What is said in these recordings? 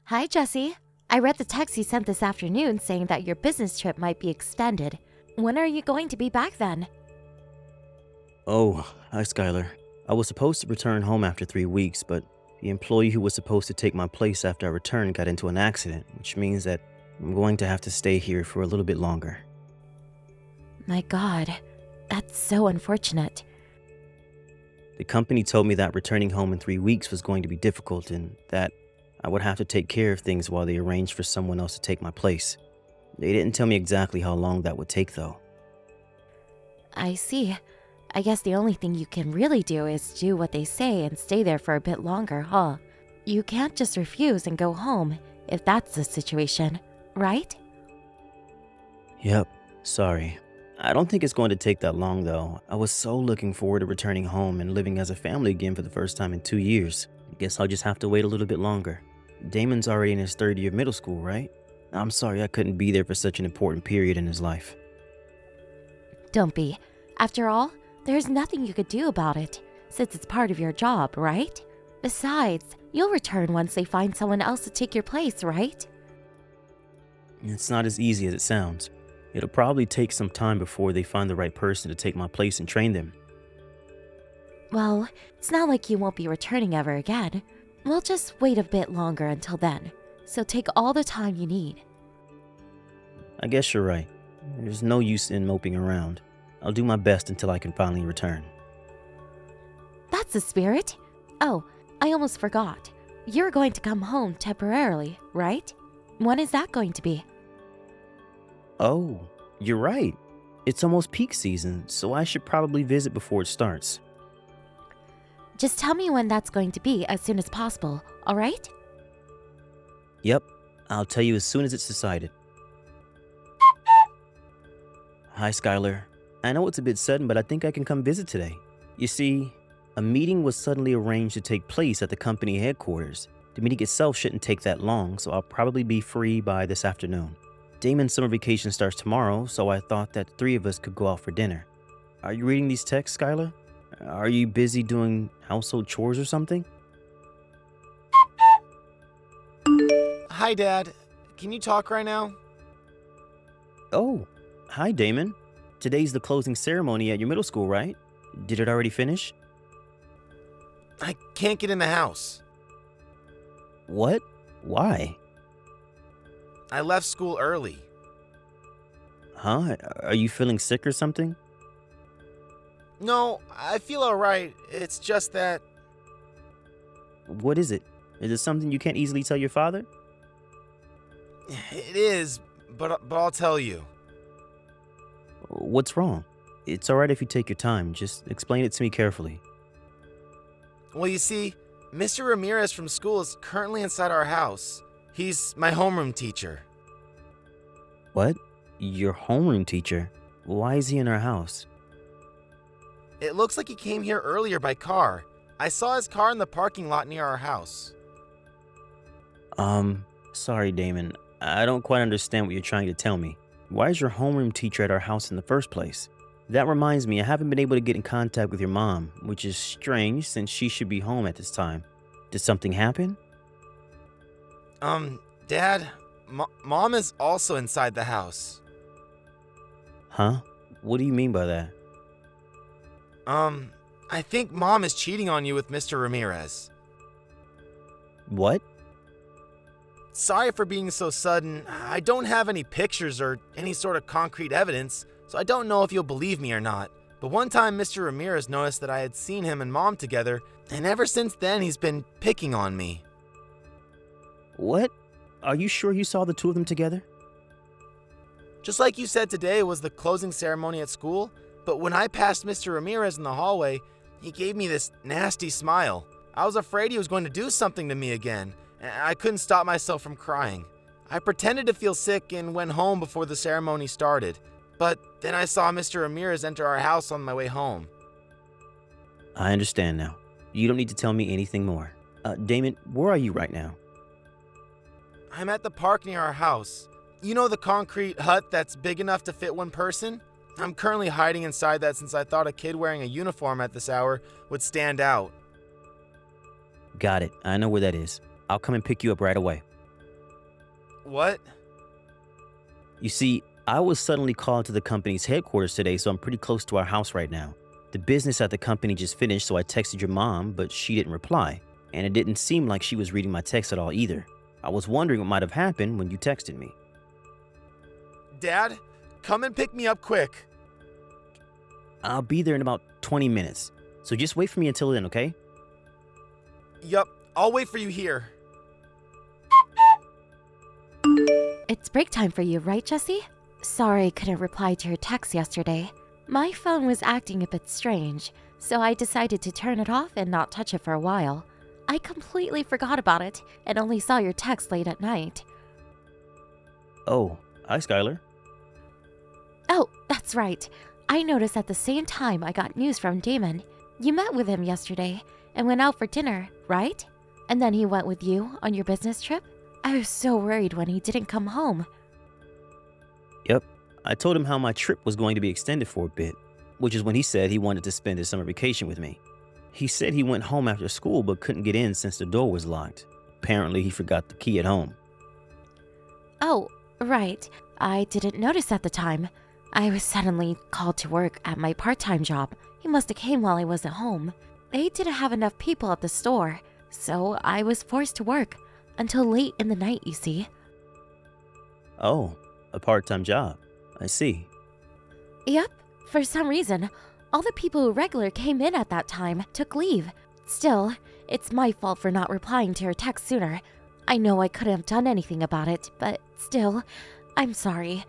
Hi, Jesse. I read the text you sent this afternoon saying that your business trip might be extended. When are you going to be back then? Oh, hi, Skylar. I was supposed to return home after 3 weeks, but the employee who was supposed to take my place after I returned got into an accident, which means that I'm going to have to stay here for a little bit longer. My God, that's so unfortunate. The company told me that returning home in 3 weeks was going to be difficult and that I would have to take care of things while they arranged for someone else to take my place. They didn't tell me exactly how long that would take, though. I see. I guess the only thing you can really do is do what they say and stay there for a bit longer, huh? You can't just refuse and go home if that's the situation, right? Yep, sorry. I don't think it's going to take that long, though. I was so looking forward to returning home and living as a family again for the first time in 2 years. I guess I'll just have to wait a little bit longer. Damon's already in his third year of middle school, right? I'm sorry I couldn't be there for such an important period in his life. Don't be. After all, there's nothing you could do about it, since it's part of your job, right? Besides, you'll return once they find someone else to take your place, right? It's not as easy as it sounds. It'll probably take some time before they find the right person to take my place and train them. Well, it's not like you won't be returning ever again. We'll just wait a bit longer until then, so take all the time you need. I guess you're right. There's no use in moping around. I'll do my best until I can finally return. That's the spirit. Oh, I almost forgot. You're going to come home temporarily, right? When is that going to be? Oh, you're right. It's almost peak season, so I should probably visit before it starts. Just tell me when that's going to be as soon as possible, all right? Yep, I'll tell you as soon as it's decided. Hi, Skylar. I know it's a bit sudden, but I think I can come visit today. You see, a meeting was suddenly arranged to take place at the company headquarters. The meeting itself shouldn't take that long, so I'll probably be free by this afternoon. Damon's summer vacation starts tomorrow, so I thought that the three of us could go out for dinner. Are you reading these texts, Skylar? Are you busy doing household chores or something? Hi, Dad. Can you talk right now? Oh, hi, Damon. Today's the closing ceremony at your middle school, right? Did it already finish? I can't get in the house. What? Why? I left school early. Huh? Are you feeling sick or something? No, I feel alright. It's just that... What is it? Is it something you can't easily tell your father? It is, but I'll tell you. What's wrong? It's alright if you take your time. Just explain it to me carefully. Well, you see, Mr. Ramirez from school is currently inside our house. He's my homeroom teacher. What? Your homeroom teacher? Why is he in our house? It looks like he came here earlier by car. I saw his car in the parking lot near our house. Sorry, Damon. I don't quite understand what you're trying to tell me. Why is your homeroom teacher at our house in the first place? That reminds me, I haven't been able to get in contact with your mom, which is strange since she should be home at this time. Did something happen? Dad, Mom is also inside the house. Huh? What do you mean by that? I think Mom is cheating on you with Mr. Ramirez. What? Sorry for being so sudden. I don't have any pictures or any sort of concrete evidence, so I don't know if you'll believe me or not. But one time Mr. Ramirez noticed that I had seen him and Mom together, and ever since then he's been picking on me. What? Are you sure you saw the two of them together? Just like you said today was the closing ceremony at school, but when I passed Mr. Ramirez in the hallway, he gave me this nasty smile. I was afraid he was going to do something to me again, and I couldn't stop myself from crying. I pretended to feel sick and went home before the ceremony started, but then I saw Mr. Ramirez enter our house on my way home. I understand now. You don't need to tell me anything more. Damon, where are you right now? I'm at the park near our house. You know the concrete hut that's big enough to fit one person? I'm currently hiding inside that since I thought a kid wearing a uniform at this hour would stand out. Got it. I know where that is. I'll come and pick you up right away. What? You see, I was suddenly called to the company's headquarters today, so I'm pretty close to our house right now. The business at the company just finished, so I texted your mom, but she didn't reply. And it didn't seem like she was reading my text at all either. I was wondering what might have happened when you texted me. Dad, come and pick me up quick. I'll be there in about 20 minutes, so just wait for me until then, okay? Yup, I'll wait for you here. It's break time for you, right, Jesse? Sorry I couldn't reply to your text yesterday. My phone was acting a bit strange, so I decided to turn it off and not touch it for a while. I completely forgot about it and only saw your text late at night. Oh, hi, Skylar. Oh, that's right. I noticed at the same time I got news from Damon. You met with him yesterday and went out for dinner, right? And then he went with you on your business trip? I was so worried when he didn't come home. Yep, I told him how my trip was going to be extended for a bit, which is when he said he wanted to spend his summer vacation with me. He said he went home after school but couldn't get in since the door was locked. Apparently, he forgot the key at home. Oh, right. I didn't notice at the time. I was suddenly called to work at my part-time job. He must have came while I wasn't home. They didn't have enough people at the store, so I was forced to work until late in the night, you see. Oh, a part-time job. I see. Yep, for some reason, all the people who regular came in at that time took leave. Still, it's my fault for not replying to her text sooner. I know I couldn't have done anything about it, but still, I'm sorry.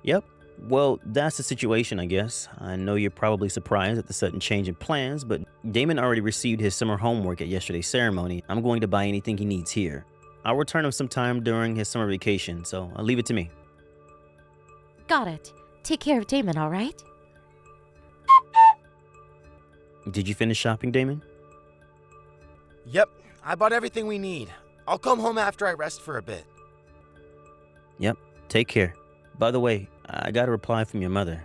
Yep. Well, that's the situation, I guess. I know you're probably surprised at the sudden change in plans, but Damon already received his summer homework at yesterday's ceremony. I'm going to buy anything he needs here. I'll return him sometime during his summer vacation, so I'll leave it to me. Got it. Take care of Damon, all right? Did you finish shopping, Damon? Yep, I bought everything we need. I'll come home after I rest for a bit. Yep, take care. By the way, I got a reply from your mother.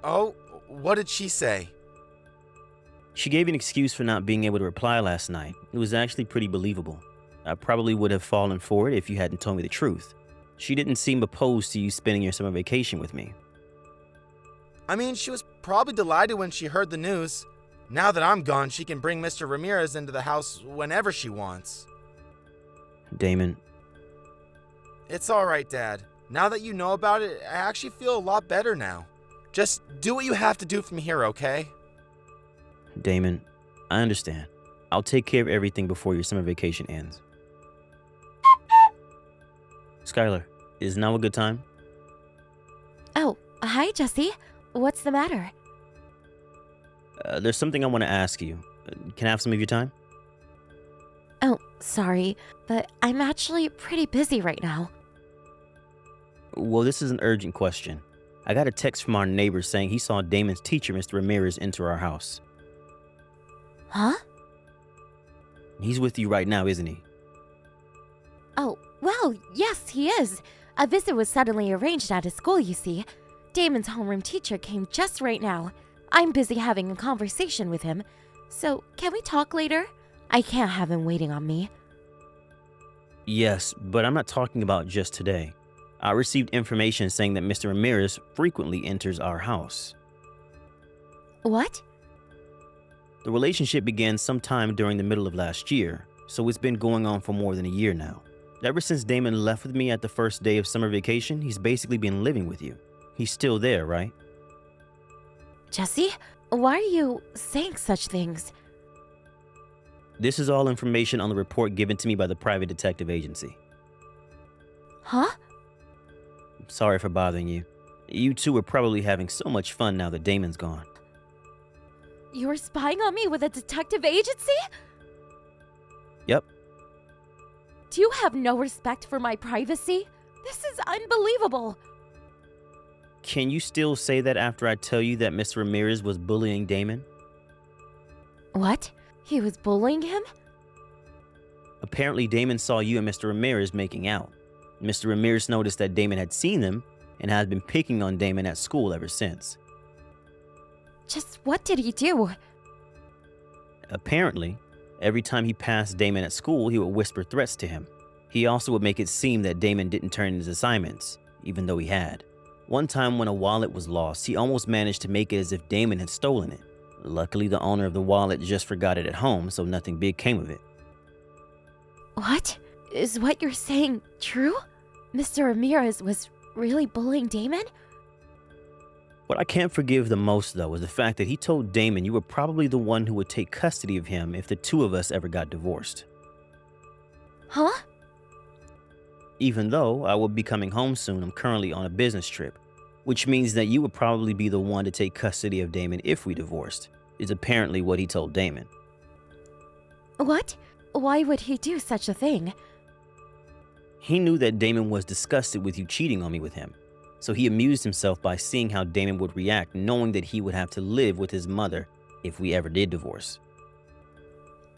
Oh, what did she say? She gave an excuse for not being able to reply last night. It was actually pretty believable. I probably would have fallen for it if you hadn't told me the truth. She didn't seem opposed to you spending your summer vacation with me. I mean, she was probably delighted when she heard the news. Now that I'm gone, she can bring Mr. Ramirez into the house whenever she wants. Damon. It's alright, Dad. Now that you know about it, I actually feel a lot better now. Just do what you have to do from here, okay? Damon, I understand. I'll take care of everything before your summer vacation ends. Skylar, is now a good time? Oh, hi, Jesse. What's the matter? There's something I want to ask you. Can I have some of your time? Oh, sorry, but I'm actually pretty busy right now. Well, this is an urgent question. I got a text from our neighbor saying he saw Damon's teacher, Mr. Ramirez, enter our house. Huh? He's with you right now, isn't he? Oh, well, yes, he is. A visit was suddenly arranged at his school, you see. Damon's homeroom teacher came just right now. I'm busy having a conversation with him. So, can we talk later? I can't have him waiting on me. Yes, but I'm not talking about just today. I received information saying that Mr. Ramirez frequently enters our house. What? The relationship began sometime during the middle of last year, so it's been going on for more than a year now. Ever since Damon left with me at the first day of summer vacation, he's basically been living with you. He's still there, right? Jesse, why are you saying such things? This is all information on the report given to me by the private detective agency. Huh? Sorry for bothering you. You two are probably having so much fun now that Damon's gone. You were spying on me with a detective agency? Yep. Do you have no respect for my privacy? This is unbelievable. Can you still say that after I tell you that Mr. Ramirez was bullying Damon? What? He was bullying him? Apparently, Damon saw you and Mr. Ramirez making out. Mr. Ramirez noticed that Damon had seen them and has been picking on Damon at school ever since. Just what did he do? Apparently, every time he passed Damon at school, he would whisper threats to him. He also would make it seem that Damon didn't turn in his assignments, even though he had. One time when a wallet was lost, he almost managed to make it as if Damon had stolen it. Luckily, the owner of the wallet just forgot it at home, so nothing big came of it. What? Is what you're saying true? Mr. Ramirez was really bullying Damon? What I can't forgive the most, though, is the fact that he told Damon you were probably the one who would take custody of him if the two of us ever got divorced. Huh? Even though I will be coming home soon, I'm currently on a business trip, which means that you would probably be the one to take custody of Damon if we divorced, is apparently what he told Damon. What? Why would he do such a thing? He knew that Damon was disgusted with you cheating on me with him, so he amused himself by seeing how Damon would react, knowing that he would have to live with his mother if we ever did divorce.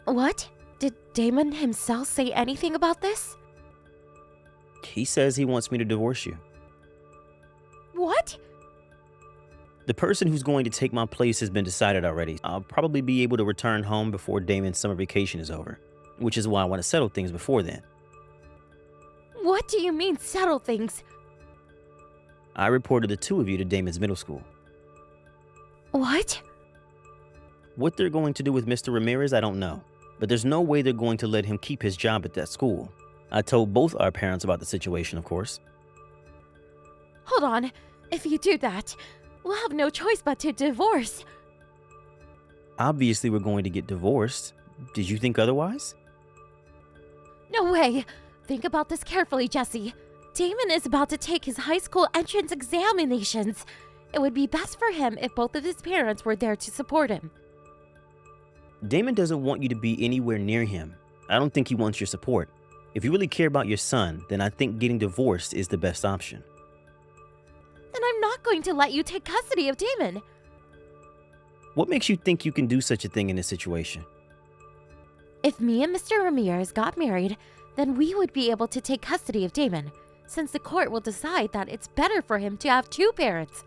What? Did Damon himself say anything about this? He says he wants me to divorce you. What? The person who's going to take my place has been decided already. I'll probably be able to return home before Damon's summer vacation is over, which is why I want to settle things before then. What do you mean, settle things? I reported the two of you to Damon's middle school. What? What they're going to do with Mr. Ramirez, I don't know, but there's no way they're going to let him keep his job at that school. I told both our parents about the situation, of course. Hold on. If you do that, we'll have no choice but to divorce. Obviously, we're going to get divorced. Did you think otherwise? No way. Think about this carefully, Jesse. Damon is about to take his high school entrance examinations. It would be best for him if both of his parents were there to support him. Damon doesn't want you to be anywhere near him. I don't think he wants your support. If you really care about your son, then I think getting divorced is the best option. Then I'm not going to let you take custody of Damon. What makes you think you can do such a thing in this situation? If me and Mr. Ramirez got married, then we would be able to take custody of Damon, since the court will decide that it's better for him to have two parents.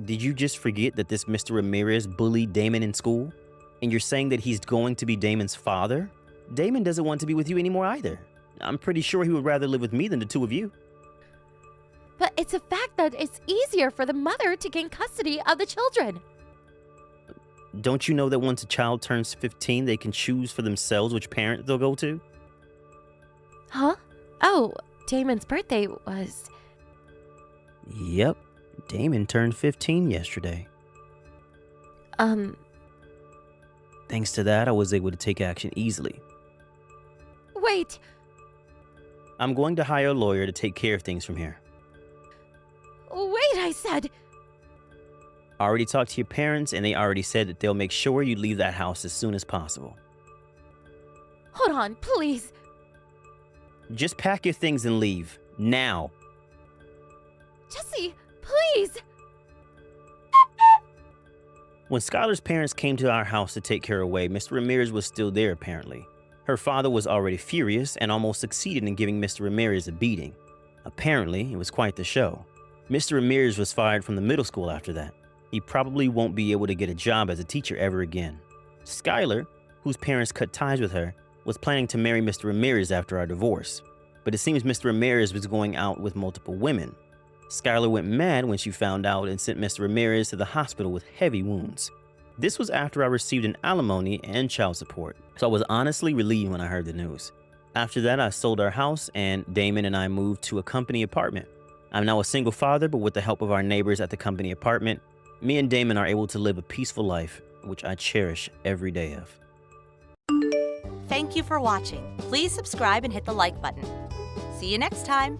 Did you just forget that this Mr. Ramirez bullied Damon in school? And you're saying that he's going to be Damon's father? Damon doesn't want to be with you anymore either. I'm pretty sure he would rather live with me than the two of you. But it's a fact that it's easier for the mother to gain custody of the children. Don't you know that once a child turns 15, they can choose for themselves which parent they'll go to? Huh? Oh, Damon's birthday was... Yep, Damon turned 15 yesterday. Thanks to that, I was able to take action easily. Wait! I'm going to hire a lawyer to take care of things from here. Wait, I said! I already talked to your parents, and they already said that they'll make sure you leave that house as soon as possible. Hold on, please. Just pack your things and leave. Now. Jesse, please! When Skylar's parents came to our house to take her away, Mr. Ramirez was still there apparently. Her father was already furious and almost succeeded in giving Mr. Ramirez a beating. Apparently, it was quite the show. Mr. Ramirez was fired from the middle school after that. He probably won't be able to get a job as a teacher ever again. Skylar, whose parents cut ties with her, was planning to marry Mr. Ramirez after our divorce. But it seems Mr. Ramirez was going out with multiple women. Skylar went mad when she found out and sent Mr. Ramirez to the hospital with heavy wounds. This was after I received an alimony and child support, so I was honestly relieved when I heard the news. After that, I sold our house and Damon and I moved to a company apartment. I'm now a single father, but with the help of our neighbors at the company apartment, me and Damon are able to live a peaceful life, which I cherish every day of. Thank you for watching. Please subscribe and hit the like button. See you next time.